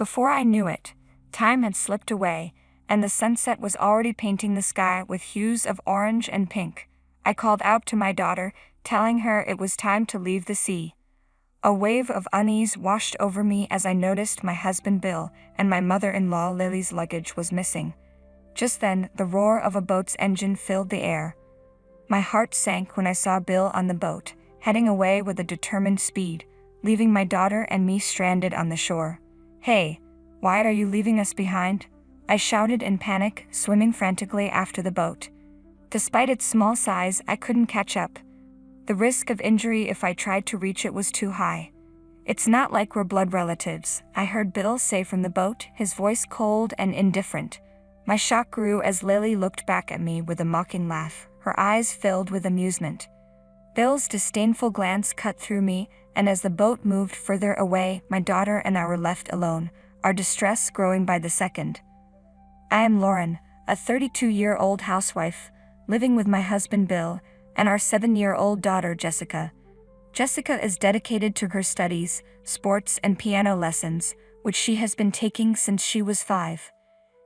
Before I knew it, time had slipped away, and the sunset was already painting the sky with hues of orange and pink. I called out to my daughter, telling her it was time to leave the sea. A wave of unease washed over me as I noticed my husband Bill and my mother-in-law Lily's luggage was missing. Just then, the roar of a boat's engine filled the air. My heart sank when I saw Bill on the boat, heading away with a determined speed, leaving my daughter and me stranded on the shore. "Hey, why are you leaving us behind?" I shouted in panic, swimming frantically after the boat. Despite its small size, I couldn't catch up. The risk of injury if I tried to reach it was too high. "It's not like we're blood relatives," I heard Bill say from the boat, his voice cold and indifferent. My shock grew as Lily looked back at me with a mocking laugh, her eyes filled with amusement. Bill's disdainful glance cut through me, and as the boat moved further away, my daughter and I were left alone, our distress growing by the second. I am Lauren, a 32-year-old housewife, living with my husband Bill and our 7-year-old daughter Jessica. Jessica is dedicated to her studies, sports, and piano lessons, which she has been taking since she was 5.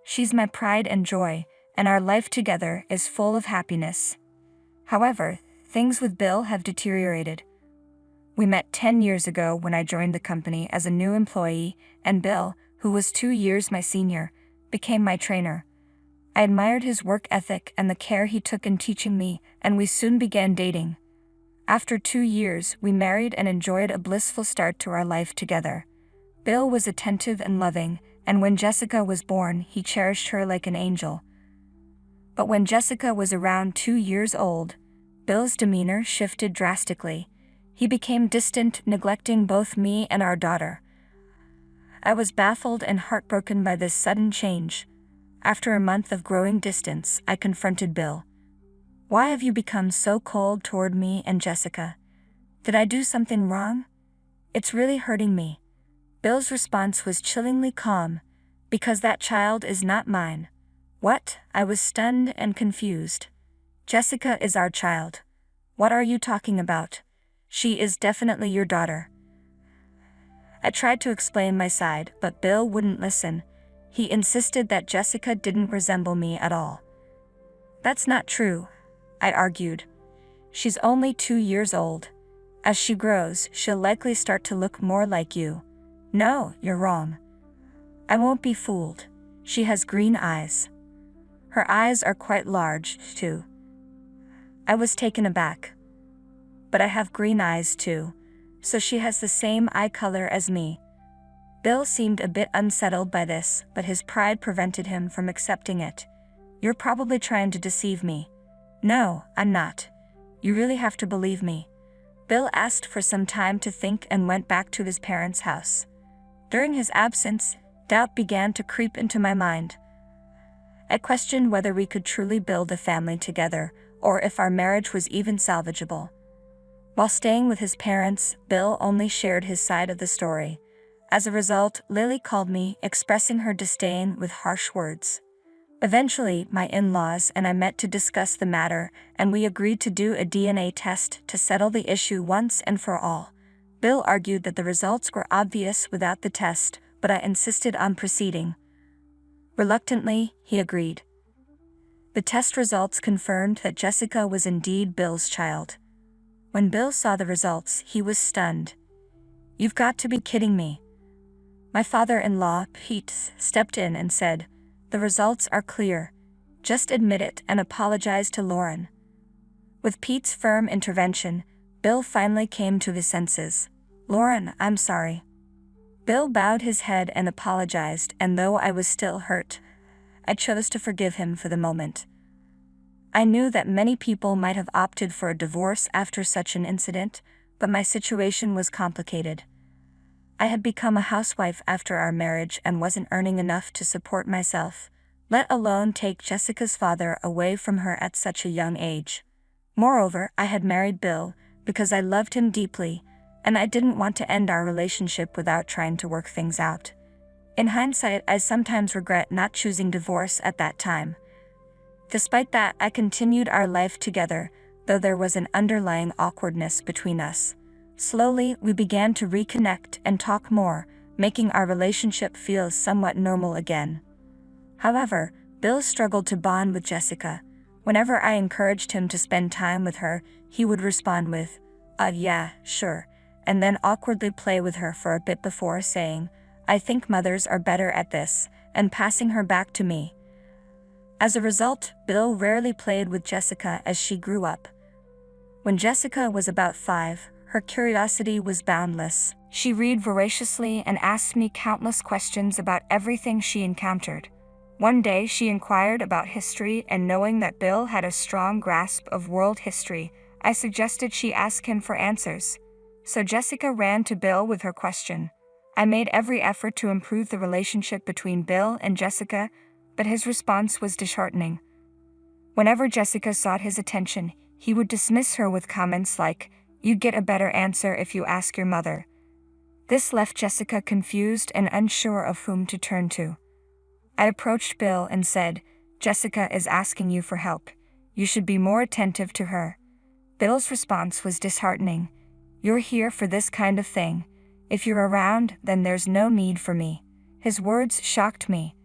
She's my pride and joy, and our life together is full of happiness. However, things with Bill have deteriorated. We met 10 years ago when I joined the company as a new employee, and Bill, who was 2 years my senior, became my trainer. I admired his work ethic and the care he took in teaching me, and we soon began dating. After 2 years, we married and enjoyed a blissful start to our life together. Bill was attentive and loving, and when Jessica was born, he cherished her like an angel. But when Jessica was around 2 years old, Bill's demeanor shifted drastically. He became distant, neglecting both me and our daughter. I was baffled and heartbroken by this sudden change. After a month of growing distance, I confronted Bill. "Why have you become so cold toward me and Jessica? Did I do something wrong? It's really hurting me." Bill's response was chillingly calm. "Because that child is not mine." "What?" I was stunned and confused. "Jessica is our child. What are you talking about? She is definitely your daughter." I tried to explain my side, but Bill wouldn't listen. He insisted that Jessica didn't resemble me at all. "That's not true," I argued. "She's only 2 years old. As she grows, she'll likely start to look more like you." "No, you're wrong. I won't be fooled. She has green eyes. Her eyes are quite large, too." I was taken aback. "But I have green eyes too, so she has the same eye color as me." Bill seemed a bit unsettled by this, but his pride prevented him from accepting it. "You're probably trying to deceive me." "No, I'm not. You really have to believe me." Bill asked for some time to think and went back to his parents' house. During his absence, doubt began to creep into my mind. I questioned whether we could truly build a family together, or if our marriage was even salvageable. While staying with his parents, Bill only shared his side of the story. As a result, Lily called me, expressing her disdain with harsh words. Eventually, my in-laws and I met to discuss the matter, and we agreed to do a DNA test to settle the issue once and for all. Bill argued that the results were obvious without the test, but I insisted on proceeding. Reluctantly, he agreed. The test results confirmed that Jessica was indeed Bill's child. When Bill saw the results, he was stunned. "You've got to be kidding me." My father-in-law, Pete, stepped in and said, "The results are clear. Just admit it and apologize to Lauren." With Pete's firm intervention, Bill finally came to his senses. "Lauren, I'm sorry." Bill bowed his head and apologized, and though I was still hurt, I chose to forgive him for the moment. I knew that many people might have opted for a divorce after such an incident, but my situation was complicated. I had become a housewife after our marriage and wasn't earning enough to support myself, let alone take Jessica's father away from her at such a young age. Moreover, I had married Bill because I loved him deeply, and I didn't want to end our relationship without trying to work things out. In hindsight, I sometimes regret not choosing divorce at that time. Despite that, I continued our life together, though there was an underlying awkwardness between us. Slowly, we began to reconnect and talk more, making our relationship feel somewhat normal again. However, Bill struggled to bond with Jessica. Whenever I encouraged him to spend time with her, he would respond with, yeah, sure, and then awkwardly play with her for a bit before saying, I think mothers are better at this, and passing her back to me. As a result, Bill rarely played with Jessica as she grew up. When Jessica was about 5, her curiosity was boundless. She read voraciously and asked me countless questions about everything she encountered. One day she inquired about history, and knowing that Bill had a strong grasp of world history, I suggested she ask him for answers. So Jessica ran to Bill with her question. I made every effort to improve the relationship between Bill and Jessica, but his response was disheartening. Whenever Jessica sought his attention, he would dismiss her with comments like, "You get a better answer if you ask your mother." This left Jessica confused and unsure of whom to turn to. I approached Bill and said, "Jessica is asking you for help. You should be more attentive to her." Bill's response was disheartening. "You're here for this kind of thing. If you're around, then there's no need for me." His words shocked me.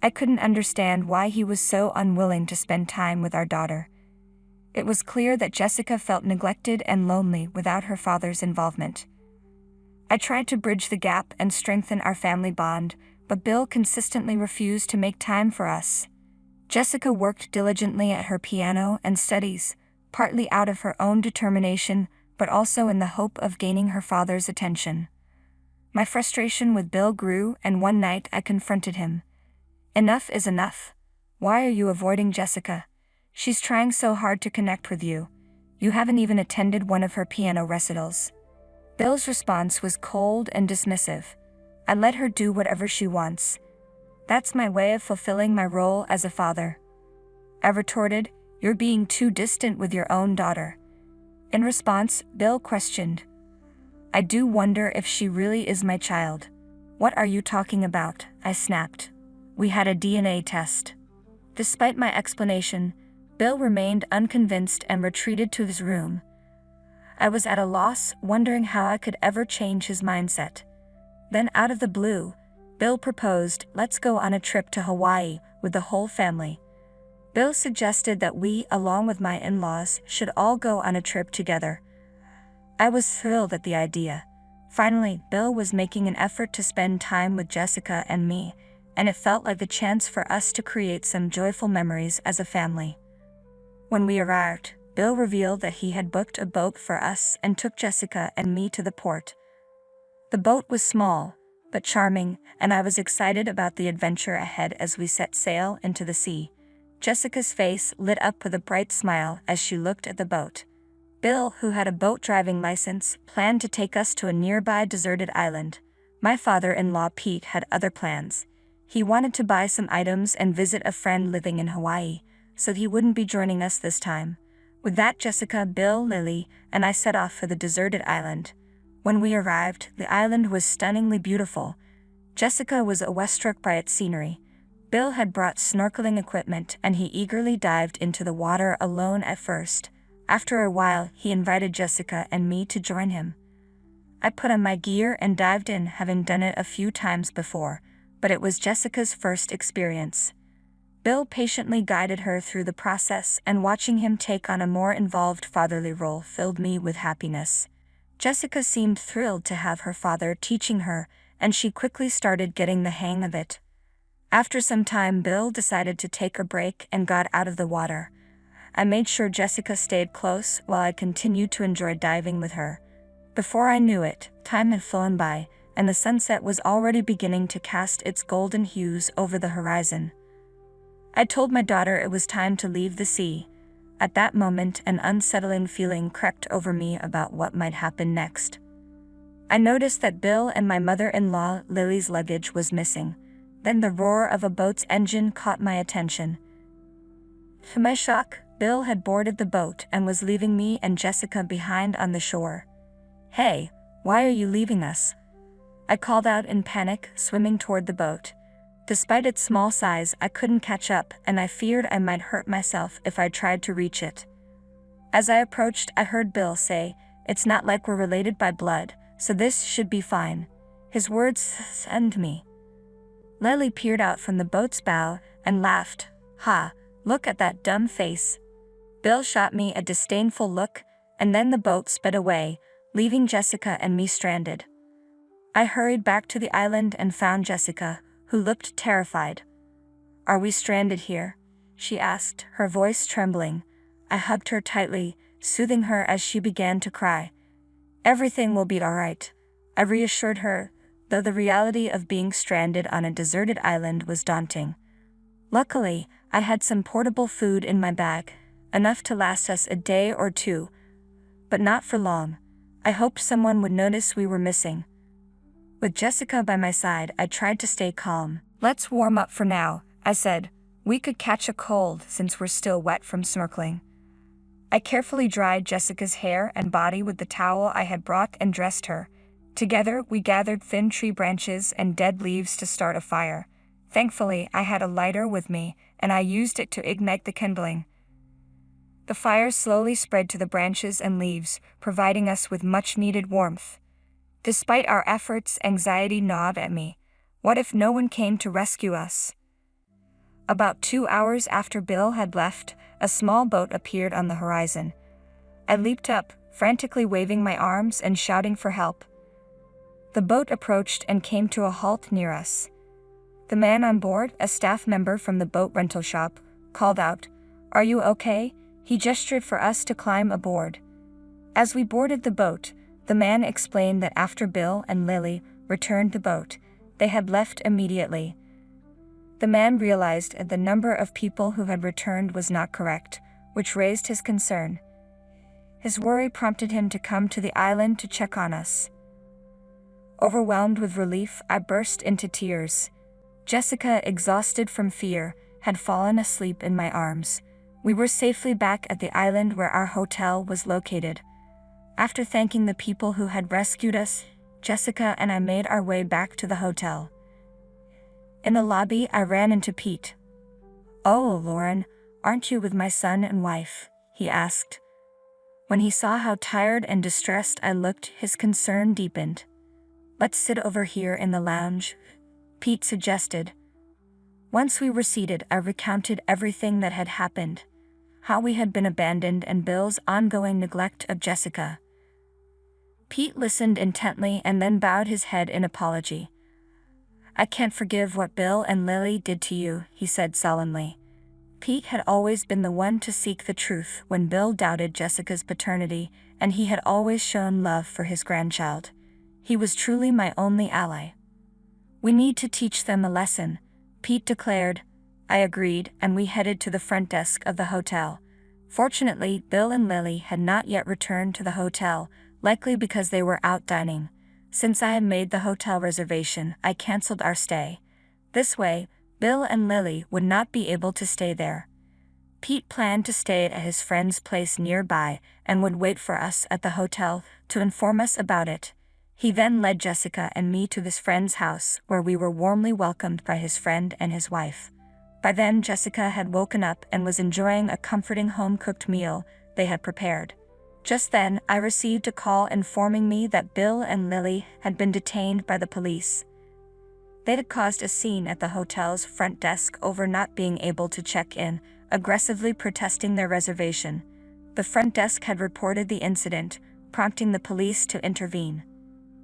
I couldn't understand why he was so unwilling to spend time with our daughter. It was clear that Jessica felt neglected and lonely without her father's involvement. I tried to bridge the gap and strengthen our family bond, but Bill consistently refused to make time for us. Jessica worked diligently at her piano and studies, partly out of her own determination, but also in the hope of gaining her father's attention. My frustration with Bill grew, and one night I confronted him. "Enough is enough. Why are you avoiding Jessica? She's trying so hard to connect with you. You haven't even attended one of her piano recitals." Bill's response was cold and dismissive. "I let her do whatever she wants. That's my way of fulfilling my role as a father." I retorted, "You're being too distant with your own daughter." In response, Bill questioned, "I do wonder if she really is my child." "What are you talking about?" I snapped. "We had a DNA test." Despite my explanation, Bill remained unconvinced and retreated to his room. I was at a loss, wondering how I could ever change his mindset. Then, out of the blue, Bill proposed, "Let's go on a trip to Hawaii with the whole family." Bill suggested that we, along with my in-laws, should all go on a trip together. I was thrilled at the idea. Finally, Bill was making an effort to spend time with Jessica and me, and it felt like a chance for us to create some joyful memories as a family. When we arrived, Bill revealed that he had booked a boat for us and took Jessica and me to the port. The boat was small, but charming, and I was excited about the adventure ahead as we set sail into the sea. Jessica's face lit up with a bright smile as she looked at the boat. Bill, who had a boat driving license, planned to take us to a nearby deserted island. My father-in-law Pete had other plans. He wanted to buy some items and visit a friend living in Hawaii, so he wouldn't be joining us this time. With that, Jessica, Bill, Lily, and I set off for the deserted island. When we arrived, the island was stunningly beautiful. Jessica was awestruck by its scenery. Bill had brought snorkeling equipment, and he eagerly dived into the water alone at first. After a while, he invited Jessica and me to join him. I put on my gear and dived in, having done it a few times before, but it was Jessica's first experience. Bill patiently guided her through the process, and watching him take on a more involved fatherly role filled me with happiness. Jessica seemed thrilled to have her father teaching her, and she quickly started getting the hang of it. After some time, Bill decided to take a break and got out of the water. I made sure Jessica stayed close while I continued to enjoy diving with her. Before I knew it, time had flown by, and the sunset was already beginning to cast its golden hues over the horizon. I told my daughter it was time to leave the sea. At that moment, an unsettling feeling crept over me about what might happen next. I noticed that Bill and my mother-in-law Lily's luggage was missing. Then the roar of a boat's engine caught my attention. To my shock, Bill had boarded the boat and was leaving me and Jessica behind on the shore. "Hey, why are you leaving us?" I called out in panic, swimming toward the boat. Despite its small size, I couldn't catch up, and I feared I might hurt myself if I tried to reach it. As I approached, I heard Bill say, "It's not like we're related by blood, so this should be fine." His words stunned me. Lily peered out from the boat's bow and laughed. "Ha, look at that dumb face." Bill shot me a disdainful look, and then the boat sped away, leaving Jessica and me stranded. I hurried back to the island and found Jessica, who looked terrified. "Are we stranded here?" she asked, her voice trembling. I hugged her tightly, soothing her as she began to cry. "Everything will be all right," I reassured her, though the reality of being stranded on a deserted island was daunting. Luckily, I had some portable food in my bag, enough to last us a day or two, but not for long. I hoped someone would notice we were missing. With Jessica by my side, I tried to stay calm. "Let's warm up for now," I said. "We could catch a cold since we're still wet from snorkeling." I carefully dried Jessica's hair and body with the towel I had brought and dressed her. Together, we gathered thin tree branches and dead leaves to start a fire. Thankfully, I had a lighter with me, and I used it to ignite the kindling. The fire slowly spread to the branches and leaves, providing us with much-needed warmth. Despite our efforts, anxiety gnawed at me. What if no one came to rescue us? About 2 hours after Bill had left, a small boat appeared on the horizon. I leaped up, frantically waving my arms and shouting for help. The boat approached and came to a halt near us. The man on board, a staff member from the boat rental shop, called out, "Are you okay?" He gestured for us to climb aboard. As we boarded the boat, the man explained that after Bill and Lily returned the boat, they had left immediately. The man realized that the number of people who had returned was not correct, which raised his concern. His worry prompted him to come to the island to check on us. Overwhelmed with relief, I burst into tears. Jessica, exhausted from fear, had fallen asleep in my arms. We were safely back at the island where our hotel was located. After thanking the people who had rescued us, Jessica and I made our way back to the hotel. In the lobby, I ran into Pete. "Oh, Lauren, aren't you with my son and wife?" he asked. When he saw how tired and distressed I looked, his concern deepened. "Let's sit over here in the lounge," Pete suggested. Once we were seated, I recounted everything that had happened. How we had been abandoned and Bill's ongoing neglect of Jessica. Pete listened intently and then bowed his head in apology. "I can't forgive what Bill and Lily did to you," he said sullenly. Pete had always been the one to seek the truth when Bill doubted Jessica's paternity, and he had always shown love for his grandchild. He was truly my only ally. "We need to teach them a lesson," Pete declared. I agreed, and we headed to the front desk of the hotel. Fortunately, Bill and Lily had not yet returned to the hotel, likely because they were out dining. Since I had made the hotel reservation, I canceled our stay. This way, Bill and Lily would not be able to stay there. Pete planned to stay at his friend's place nearby and would wait for us at the hotel to inform us about it. He then led Jessica and me to his friend's house, where we were warmly welcomed by his friend and his wife. By then, Jessica had woken up and was enjoying a comforting home-cooked meal they had prepared. Just then, I received a call informing me that Bill and Lily had been detained by the police. They had caused a scene at the hotel's front desk over not being able to check in, aggressively protesting their reservation. The front desk had reported the incident, prompting the police to intervene.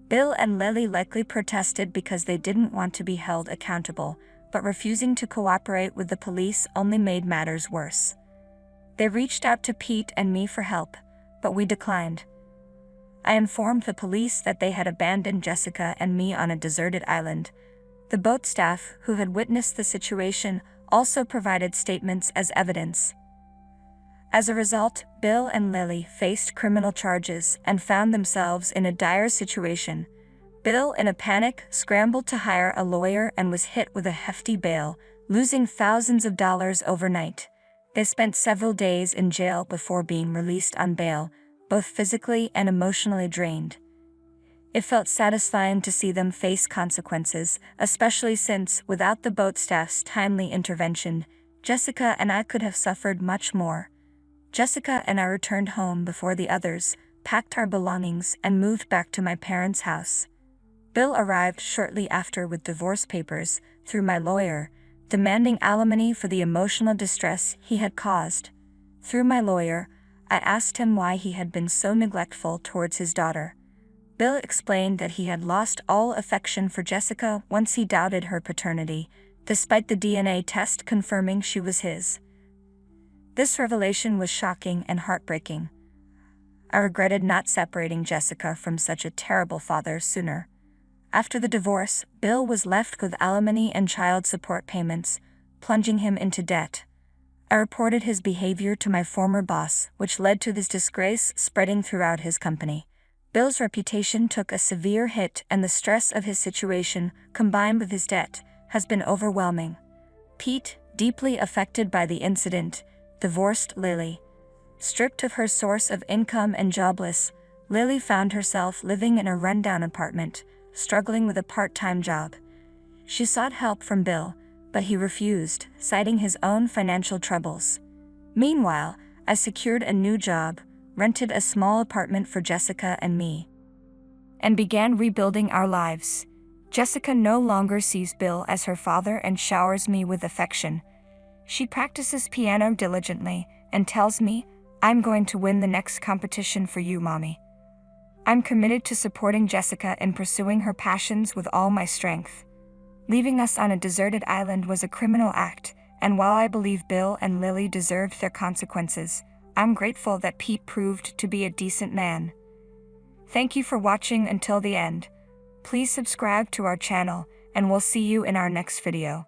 Bill and Lily likely protested because they didn't want to be held accountable, but refusing to cooperate with the police only made matters worse. They reached out to Pete and me for help, but we declined. I informed the police that they had abandoned Jessica and me on a deserted island. The boat staff, who had witnessed the situation, also provided statements as evidence. As a result, Bill and Lily faced criminal charges and found themselves in a dire situation. Bill, in a panic, scrambled to hire a lawyer and was hit with a hefty bail, losing thousands of dollars overnight. They spent several days in jail before being released on bail, both physically and emotionally drained. It felt satisfying to see them face consequences, especially since, without the boat staff's timely intervention, Jessica and I could have suffered much more. Jessica and I returned home before the others, packed our belongings, and moved back to my parents' house. Bill arrived shortly after with divorce papers through my lawyer, demanding alimony for the emotional distress he had caused. Through my lawyer, I asked him why he had been so neglectful towards his daughter. Bill explained that he had lost all affection for Jessica once he doubted her paternity, despite the DNA test confirming she was his. This revelation was shocking and heartbreaking. I regretted not separating Jessica from such a terrible father sooner. After the divorce, Bill was left with alimony and child support payments, plunging him into debt. I reported his behavior to my former boss, which led to this disgrace spreading throughout his company. Bill's reputation took a severe hit, and the stress of his situation, combined with his debt, has been overwhelming. Pete, deeply affected by the incident, divorced Lily. Stripped of her source of income and jobless, Lily found herself living in a rundown apartment, struggling with a part-time job. She sought help from Bill, but he refused, citing his own financial troubles. Meanwhile, I secured a new job, rented a small apartment for Jessica and me, and began rebuilding our lives. Jessica no longer sees Bill as her father and showers me with affection. She practices piano diligently and tells me, "I'm going to win the next competition for you, Mommy." I'm committed to supporting Jessica in pursuing her passions with all my strength. Leaving us on a deserted island was a criminal act, and while I believe Bill and Lily deserved their consequences, I'm grateful that Pete proved to be a decent man. Thank you for watching until the end. Please subscribe to our channel, and we'll see you in our next video.